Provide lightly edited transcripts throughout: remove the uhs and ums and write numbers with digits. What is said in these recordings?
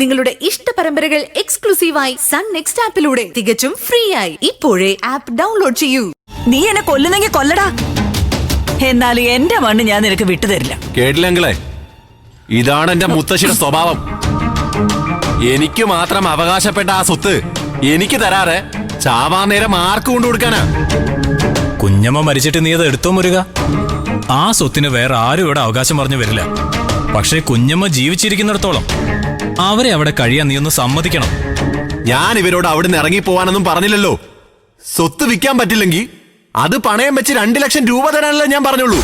നിങ്ങളുടെ ഇഷ്ട പരമ്പരകൾ എക്സ്ക്ലൂസീവായി സൺ നെക്സ്റ്റ് ആപ്പിലൂടെ തികച്ചും ഫ്രീ ആയി ഇപ്പോഴേ ആപ്പ് ഡൗൺലോഡ് ചെയ്യൂ. നീ എന്നെ കൊല്ലുന്നെങ്കിൽ കൊല്ലടാ, എന്നാലും എന്റെ മണ്ണ് ഞാൻ നിനക്ക് വിട്ടുതരില്ല. കേട്ടില്ലെങ്കിലേ, ഇതാണ് എന്റെ മുത്തശ്ശിയുടെ സ്വഭാവം. എനിക്ക് മാത്രം അവകാശപ്പെട്ട ആ സ്വത്ത് എനിക്ക് തരാറ് ചാവാൻ നേരം ആർക്ക് കൊണ്ടു കൊടുക്കാനാ? കുഞ്ഞമ്മ മരിച്ചിട്ട് നീ അത് എടുത്തോ മുരുക? ആ സ്വത്തിന് വേറെ ആരും ഇവിടെ അവകാശം പറഞ്ഞു വരില്ല. പക്ഷേ കുഞ്ഞമ്മ ജീവിച്ചിരിക്കുന്നിടത്തോളം അവരെ അവിടെ കഴിയാൻ നീ ഒന്ന് സമ്മതിക്കണം. ഞാൻ ഇവരോട് അവിടുന്ന് ഇറങ്ങി പോവാനൊന്നും പറഞ്ഞില്ലല്ലോ. സ്വത്ത് വിൽക്കാൻ പറ്റില്ലെങ്കിൽ അത് പണയം വെച്ച് 2 ലക്ഷം രൂപ തരാനല്ലേ ഞാൻ പറഞ്ഞുള്ളൂ.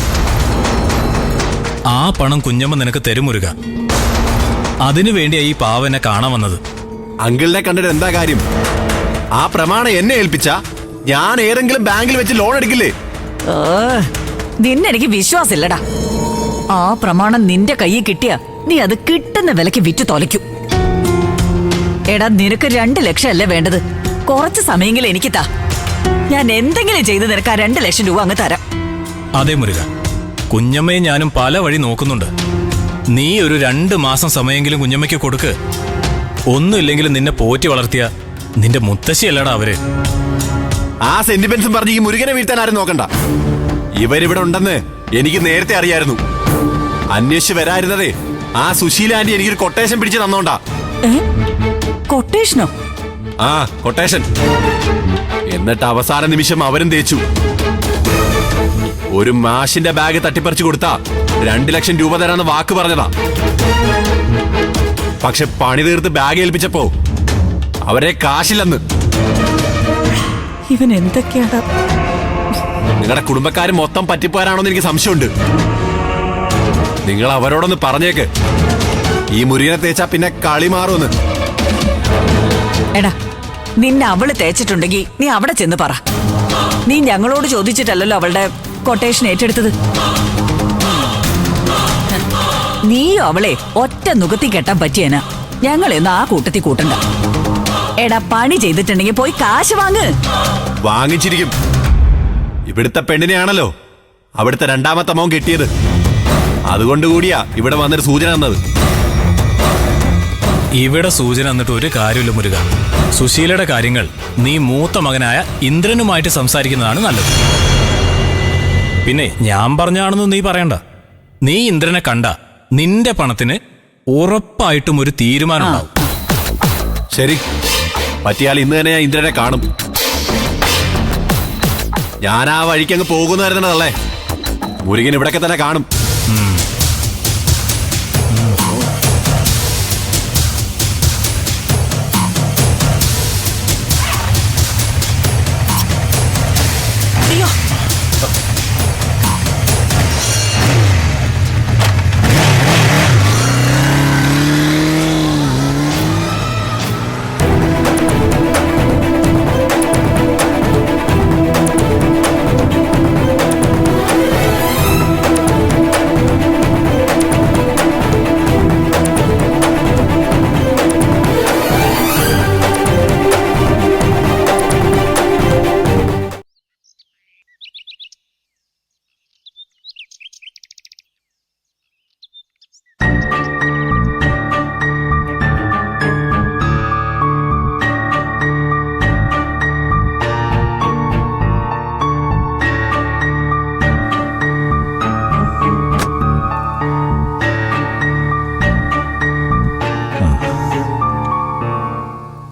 ആ പണം കുഞ്ഞമ്മ നിനക്ക് തരും മുരുക. അതിനു വേണ്ടിയാ ഈ പാവനെ കാണാൻ വന്നത്. അങ്കിളിനെ കണ്ടിട്ട് എന്താ കാര്യം? ആ പ്രമാണം എന്നെ ഏൽപ്പിച്ച ഞാൻ ഏതെങ്കിലും ബാങ്കിൽ വെച്ച് ലോൺ എടുക്കില്ലേ? നിന്നെനിക്ക് വിശ്വാസമില്ലടാ. ആ പ്രമാണം നിന്റെ കയ്യിൽ കിട്ടിയ നീ അത് കിട്ടുന്ന വിലക്ക് വിറ്റു തൊലയ്ക്കും. എടാ, നിനക്ക് 2 ലക്ഷം അല്ലേ വേണ്ടത്? കുറച്ച് സമയമെങ്കിലും എനിക്ക് താ. ഞാൻ എന്തെങ്കിലും ചെയ്ത് നിനക്ക് ആ 2 ലക്ഷം രൂപ അങ്ങ് തരാം. അതെ മുരുക, കുഞ്ഞമ്മയെ ഞാനും പല വഴി നോക്കുന്നുണ്ട്. നീ ഒരു 2 മാസം സമയമെങ്കിലും കുഞ്ഞമ്മയ്ക്ക് കൊടുക്ക്. ഒന്നുമില്ലെങ്കിലും നിന്നെ പോറ്റി വളർത്തിയ നിന്റെ മുത്തശ്ശിയല്ലടാ അവര്. ആ സെന്റിമെന്റ്സും പറഞ്ഞ് ഈ മുരുകനെ വീഴ്ത്താൻ ആരും നോക്കണ്ട. ഇവരിവിടെ ഉണ്ടെന്ന് എനിക്ക് നേരത്തെ അറിയായിരുന്നു. അന്വേഷിച്ച് വരായിരുന്നതേ ആ സുശീല ആന്റി എനിക്കൊരു കൊട്ടേഷൻ പിടിച്ച് തന്നോണ്ടാ. കൊട്ടേഷനോ? ആ, കൊട്ടേഷൻ. എന്നിട്ട് അവസാന നിമിഷം അവരും തേച്ചു. ഒരു മാഷിന്റെ ബാഗ് തട്ടിപ്പറിച്ചു കൊടുത്താ 2 ലക്ഷം രൂപ തരാന്ന് വാക്ക് പറഞ്ഞതാ. പക്ഷെ പണി തീർത്ത് ബാഗ് ഏൽപ്പിച്ചപ്പോ അവരെ കാശില്ലെന്ന്. ഇവൻ എന്തൊക്കെയാടാ? നിങ്ങളുടെ കുടുംബക്കാര് മൊത്തം പറ്റിപ്പോരാണോന്ന് എനിക്ക് സംശയമുണ്ട്. നിങ്ങൾ അവരോടൊന്ന് പറഞ്ഞേക്ക്, ഈ മുരുകനെ തേച്ചാ പിന്നെ കളി മാറുമെന്ന്. എടാ, നിന്നെ അവള് തേച്ചിട്ടുണ്ടെങ്കിൽ നീ അവിടെ ചെന്ന് പറ. നീ ഞങ്ങളോട് ചോദിച്ചിട്ടല്ലല്ലോ അവളുടെ കൊട്ടേഷൻ ഏറ്റെടുത്തത്. നീയോ അവളെ ഒറ്റ നുകത്തി കെട്ടാൻ പറ്റിയനാ. ഞങ്ങളെയൊന്നും ആ കൂട്ടത്തിൽ കൂട്ടണ്ട. എടാ, പണി ചെയ്തിട്ടുണ്ടെങ്കിൽ പോയി കാശ് വാങ്ങ്. വാങ്ങിച്ചിരിക്കും. ഇവിടുത്തെ പെണ്ണിനെയാണല്ലോ അവിടുത്തെ 2ാമത്തെ മോൻ കെട്ടിയത്. അതുകൊണ്ട് കൂടിയാ ഇവിടെ വന്നൊരു സൂചന തന്നത്. ഇവിടെ സൂചന എന്നിട്ട് ഒരു കാര്യമില്ല മുരുക. സുശീലയുടെ കാര്യങ്ങൾ നീ മൂത്ത മകനായ ഇന്ദ്രനുമായിട്ട് സംസാരിക്കുന്നതാണ് നല്ലത്. പിന്നെ ഞാൻ പറഞ്ഞാണെന്ന് നീ പറയണ്ട. നീ ഇന്ദ്രനെ കണ്ട നിന്റെ പണത്തിന് ഉറപ്പായിട്ടും ഒരു തീരുമാനം ഉണ്ടാവും. ശരി, പറ്റിയാൽ ഇന്ന് തന്നെ ഞാൻ ഇന്ദ്രനെ കാണും. ഞാൻ ആ വഴിക്ക് അങ്ങ് പോകുന്നതായിരുന്നല്ലേ. മുരുകൻ ഇവിടൊക്കെ തന്നെ കാണും.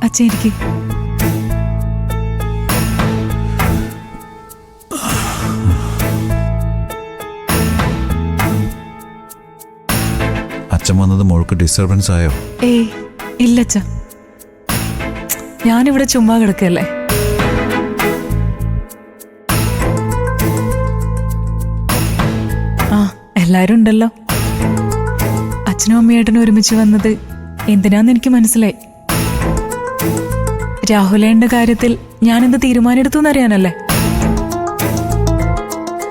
അച്ഛനിക്ക് അച്ഛൻ വന്നത് മോൾക്ക് ഡിസ്റ്റർബൻസ് ആയോ? ഏയ് ഇല്ലച്ച, ഞാനിവിടെ ചുമ്മാ കിടക്കല്ലേ. ആ, എല്ലാരും ഉണ്ടല്ലോ. അച്ഛനും അമ്മയേട്ടനും ഒരുമിച്ച് വന്നത് എന്തിനാന്ന് എനിക്ക് മനസ്സിലായി. രാഹുലേന്റെ കാര്യത്തിൽ ഞാൻ എന്ത് തീരുമാനം എടുത്തു എന്നറിയാനല്ലേ.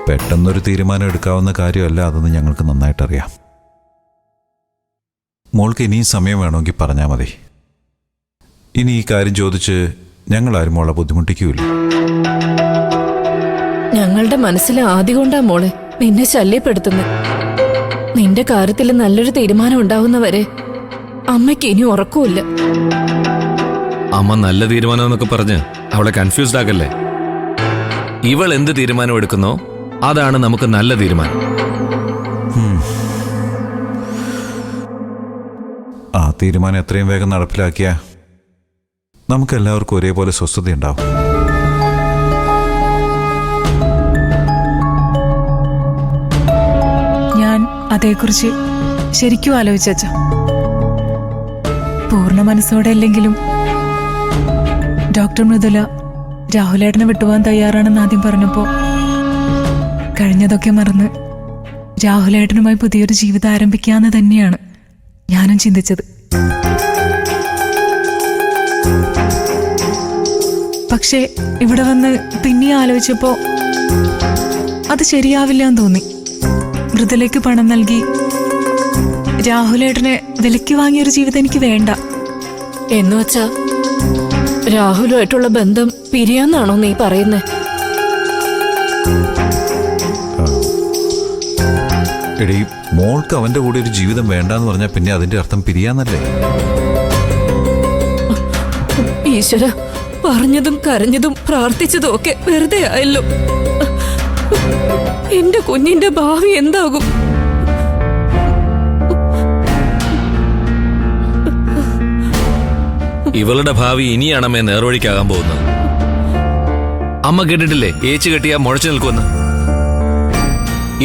പെട്ടെന്നൊരു തീരുമാനം എടുക്കാവുന്ന കാര്യമല്ല അതെന്ന് ഞങ്ങൾക്ക് നന്നായിട്ടറിയാം. മോൾക്ക് ഇനിയും സമയം വേണമെങ്കിൽ പറഞ്ഞാൽ മതി. ഇനി ഈ കാര്യം ചോദിച്ച് ഞങ്ങളാരും മോളെ ബുദ്ധിമുട്ടിക്കൂല. ഞങ്ങളുടെ മനസ്സിൽ ആദ്യം കൊണ്ടാ മോളെ നിന്നെ ശല്യപ്പെടുത്തുന്നു. നിന്റെ കാര്യത്തിൽ നല്ലൊരു തീരുമാനം ഉണ്ടാവുന്നവരെ അമ്മയ്ക്ക് ഇനി ഉറക്കമില്ല. അമ്മ നല്ല തീരുമാനം എന്നൊക്കെ പറഞ്ഞ് അവളെ കൺഫ്യൂസ്ഡ് ആക്കല്ലേ. ഇവൾ എന്ത് തീരുമാനം എടുക്കുന്നോ അതാണ് നമുക്ക് നല്ല തീരുമാനം. ആ തീരുമാനം എത്രയും വേഗം നടപ്പിലാക്കിയ നമുക്ക് എല്ലാവർക്കും ഒരേപോലെ സ്വസ്ഥതയുണ്ടാവും. ഞാൻ അതേക്കുറിച്ച് ശരിക്കും ആലോചിച്ച പൂർണ്ണ മനസ്സോടെ അല്ലെങ്കിലും ഡോക്ടർ മൃദുല രാഹുലേട്ടനെ വിട്ടുപോകാൻ തയ്യാറാണെന്ന് ആദ്യം പറഞ്ഞപ്പോ കഴിഞ്ഞതൊക്കെ മറന്ന് രാഹുലേട്ടനുമായി പുതിയൊരു ജീവിതം ആരംഭിക്കാന്ന് തന്നെയാണ് ഞാനും ചിന്തിച്ചത്. പക്ഷേ ഇവിടെ വന്ന് പിന്നെ ആലോചിച്ചപ്പോ അത് ശരിയാവില്ല എന്ന് തോന്നി. മൃദുലയ്ക്ക് പണം നൽകി രാഹുലേട്ടനെ വിലയ്ക്ക് വാങ്ങിയൊരു ജീവിതം എനിക്ക് വേണ്ട. എന്നുവച്ചാ രാഹുലുമായിട്ടുള്ള ബന്ധം പിരിയാന്നാണോ നീ പറയുന്നേ? എടീ, മോൾക്ക് അവന്റെ കൂടെ ഒരു ജീവിതം വേണ്ടാന്ന് പറഞ്ഞാൽ പിന്നെ അതിന്റെ അർത്ഥം പിരിയാന്നല്ലേ? ഈശ്വര, പറഞ്ഞതും കരഞ്ഞതും പ്രാർത്ഥിച്ചതും ഒക്കെ വെറുതെ ആയല്ലോ. എന്റെ കുഞ്ഞിന്റെ ഭാവി എന്താകും? ഇവളുടെ ഭാവി ഇനിയാണമ്മേ നേർവഴിക്കാകാൻ പോകുന്നത്. അമ്മ കേട്ടിട്ടില്ലേ ഏച്ചു കെട്ടിയാ മുഴച്ചു നിൽക്കുമെന്ന്?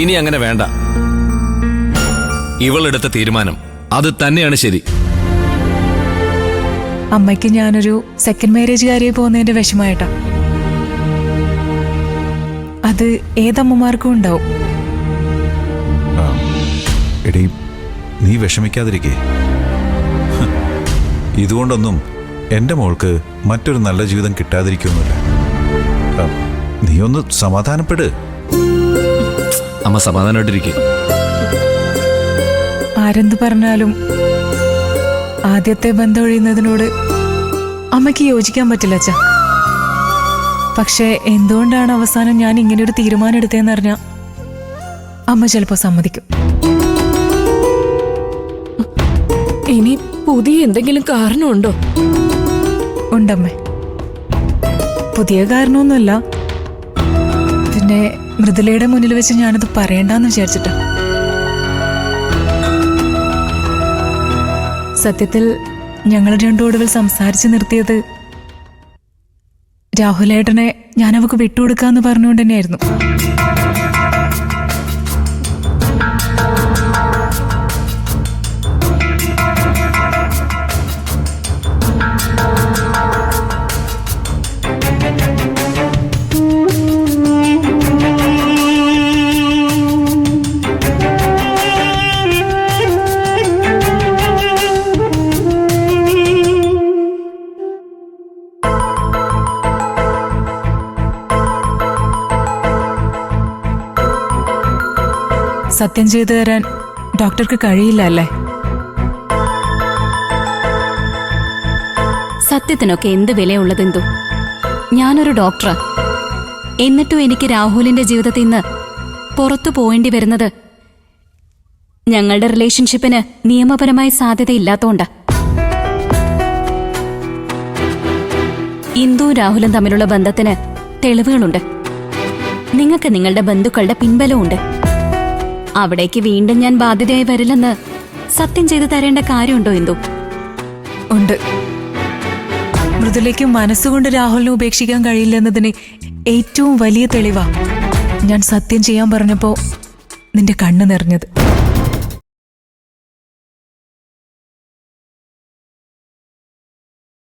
ഇനി അങ്ങനെ വേണ്ട. ഇവളെടുത്ത തീരുമാനം അത് തന്നെയാണ് ശരി. അമ്മയ്ക്ക് ഞാനൊരു സെക്കൻഡ് മാരേജുകാരിയെ പോകുന്നതിന്റെ വിഷമായിട്ടാ. അത് ഏതമ്മമാർക്കും ഉണ്ടാവും. എടീ, നീ വിഷമിക്കാതിരിക്കേ. ഇതുകൊണ്ടൊന്നും എന്റെ മോൾക്ക് മറ്റൊരു നല്ല ജീവിതം കിട്ടാതിരിക്കുന്നില്ല. നീ ഒന്ന് സമാധാനപ്പെട്. അമ്മ സമാധാനമായിട്ടിരിക്കെ. ആരെന്ത് പറഞ്ഞാലും ആദ്യത്തെ ബന്ധം ഒഴിയുന്നതിനോട് അമ്മയ്ക്ക് യോജിക്കാൻ പറ്റില്ല അച്ഛാ. പക്ഷെ എന്തുകൊണ്ടാണ് അവസാനം ഞാൻ ഇങ്ങനെയൊരു തീരുമാനം എടുത്തതെന്ന് അറിഞ്ഞാ അമ്മ ചിലപ്പോ സമ്മതിക്കും. ഇനി പുതിയ എന്തെങ്കിലും കാരണമുണ്ടോ? ഉണ്ടമ്മേ, പുതിയ കാരണമൊന്നുമല്ല. പിന്നെ മൃദുലയുടെ മുന്നിൽ വെച്ച് ഞാനത് പറയണ്ടെന്ന് വിചാരിച്ചിട്ടാ. സത്യത്തിൽ ഞങ്ങൾ രണ്ടു ഒടുവിൽ സംസാരിച്ചു നിർത്തിയത് രാഹുലേട്ടനെ ഞാൻ അവക്ക് വിട്ടുകൊടുക്കാന്ന് പറഞ്ഞുകൊണ്ട് തന്നെയായിരുന്നു. സത്യം ചെയ്തു തരാൻ ഡോക്ടർക്ക് കഴിയില്ല അല്ലേ? സത്യത്തിനൊക്കെ എന്ത് വിലയുള്ളതെന്തോ? ഞാനൊരു ഡോക്ടറാ. എന്നിട്ടും എനിക്ക് രാഹുലിന്റെ ജീവിതത്തിൽ നിന്ന് പുറത്തു പോവേണ്ടി വരുന്നത് ഞങ്ങളുടെ റിലേഷൻഷിപ്പിന് നിയമപരമായ സാധ്യതയില്ലാത്തോണ്ടാ. ഇന്ദുവും രാഹുലും തമ്മിലുള്ള ബന്ധത്തിന് തെളിവുകളുണ്ട്. നിങ്ങൾക്ക് നിങ്ങളുടെ ബന്ധുക്കളുടെ പിൻബലമുണ്ട്. അവിടേക്ക് വീണ്ടും ഞാൻ ബാധ്യതയായി വരില്ലെന്ന് സത്യം ചെയ്തു തരേണ്ട കാര്യമുണ്ടോ ഇന്ദു? ഉണ്ട്. മൃദുലയ്ക്ക് മനസ്സുകൊണ്ട് രാഹുലിനെ ഉപേക്ഷിക്കാൻ കഴിയില്ലെന്നതിന് ഏറ്റവും വലിയ തെളിവാ ഞാൻ സത്യം ചെയ്യാൻ പറഞ്ഞപ്പോ നിന്റെ കണ്ണ് നിറഞ്ഞത്.